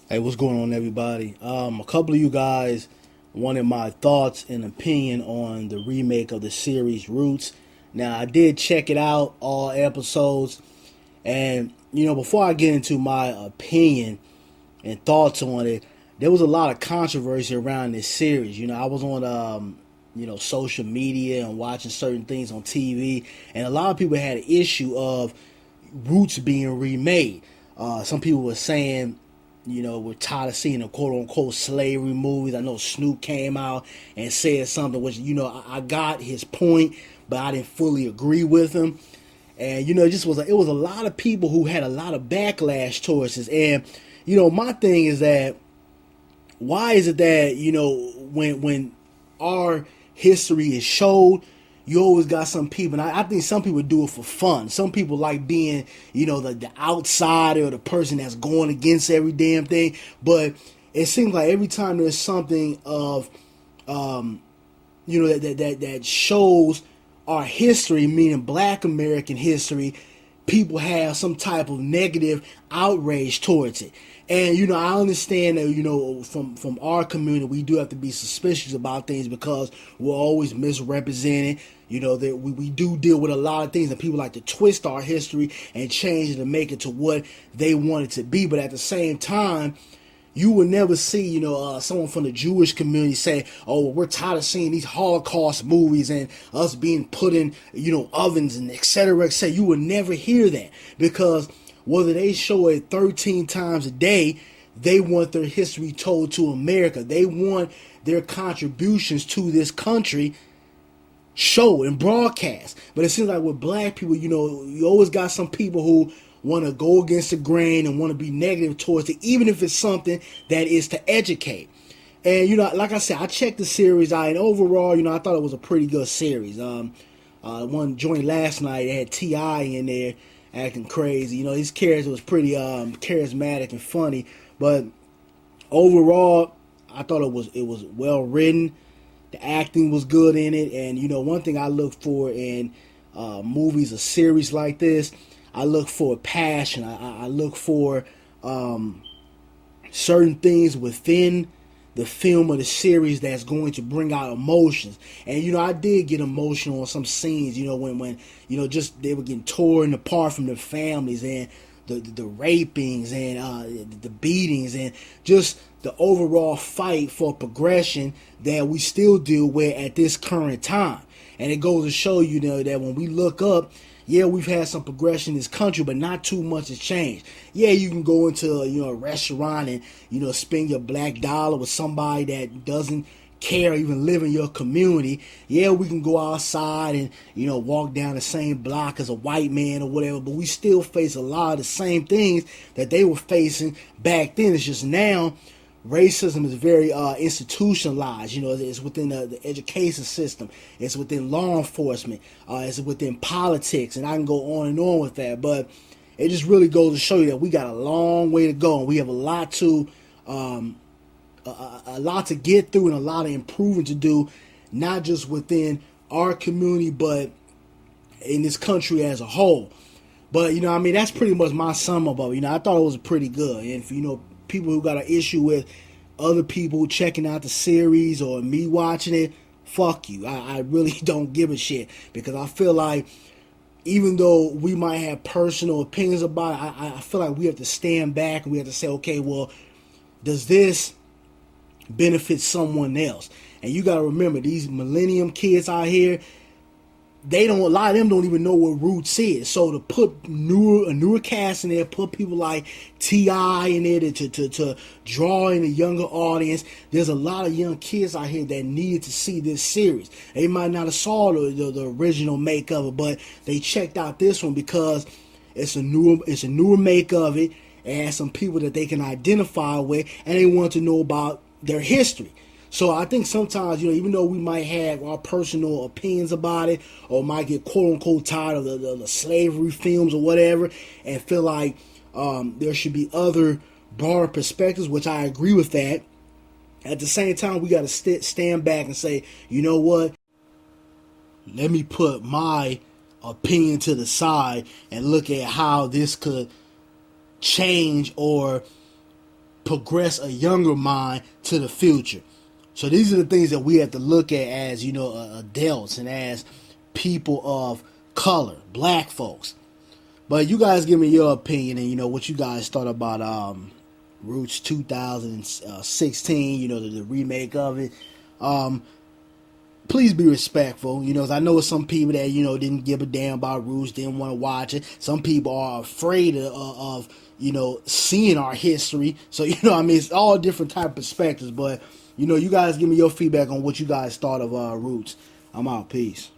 Hey, what's going on, everybody? A couple of you guys wanted my thoughts and opinion on the remake of the series Roots. Now, I did check it out, all episodes, and before I get into my opinion and thoughts on it, there was a lot of controversy around this series. I was on social media and watching certain things on TV, and a lot of people had an issue of Roots being remade. Some people were saying, we're tired of seeing the quote unquote slavery movies. I know Snoop came out and said something which, I got his point, but I didn't fully agree with him. And, it was a lot of people who had a lot of backlash towards this. And, my thing is that why is it that, when our history is showed, you always got some people, and I think some people do it for fun. Some people like being, the outsider or the person that's going against every damn thing. But it seems like every time there's something of, that shows our history, meaning Black American history, people have some type of negative outrage towards it. And I understand that from our community we do have to be suspicious about things because we're always misrepresented. That we do deal with a lot of things, and people like to twist our history and change it to make it to what they want it to be. But at the same time, you will never see, someone from the Jewish community say, "Oh, well, we're tired of seeing these Holocaust movies and us being put in, ovens and et cetera, et cetera." You will never hear that because whether they show it 13 times a day, they want their history told to America. They want their contributions to this country show and broadcast. But it seems like with Black people, you always got some people who want to go against the grain and want to be negative towards it, even if it's something that is to educate. And like I said, I checked the series out, and overall, I thought it was a pretty good series. One joint last night, it had Ti in there acting crazy. His character was pretty charismatic and funny, but overall, I thought it was well written. The acting was good in it, and one thing I look for in movies or series like this, I look for passion. I look for certain things within the film or the series that's going to bring out emotions. And I did get emotional on some scenes. When just they were getting torn apart from their families, and the rapings and the beatings and just the overall fight for progression that we still deal with at this current time. And it goes to show that when we look up, yeah, we've had some progression in this country, but not too much has changed. Yeah, you can go into a restaurant and spend your black dollar with somebody that doesn't care, even live in your community. Yeah, we can go outside and walk down the same block as a white man or whatever, but we still face a lot of the same things that they were facing back then. It's just now racism is very institutionalized. It's within the education system. It's within law enforcement. It's within politics, and I can go on and on with that. But it just really goes to show you that we got a long way to go, and we have a lot to get through and a lot of improvement to do, not just within our community, but in this country as a whole. But that's pretty much my sum up of it. I thought it was pretty good. And for people who got an issue with other people checking out the series or me watching it, fuck you. I really don't give a shit, because I feel like even though we might have personal opinions about it, I feel like we have to stand back and we have to say, okay, well, does this benefit someone else? And you got to remember, these millennium kids out here, a lot of them don't even know what Roots is. So to put a newer cast in there, put people like T.I. in there to draw in a younger audience, there's a lot of young kids out here that needed to see this series. They might not have saw the original make of it, but they checked out this one because it's a newer make of it. It has some people that they can identify with, and they want to know about their history. So I think sometimes, even though we might have our personal opinions about it, or might get quote unquote tired of the slavery films or whatever, and feel like there should be other broader perspectives, which I agree with that. At the same time, we got to stand back and say, you know what? Let me put my opinion to the side and look at how this could change or progress a younger mind to the future. So these are the things that we have to look at as, adults and as people of color, black folks. But you guys give me your opinion and, what you guys thought about Roots 2016, the remake of it. Please be respectful, 'cause I know some people that, didn't give a damn about Roots, didn't want to watch it. Some people are afraid of seeing our history. So, it's all different type of perspectives. But, you guys give me your feedback on what you guys thought of Roots. I'm out. Peace.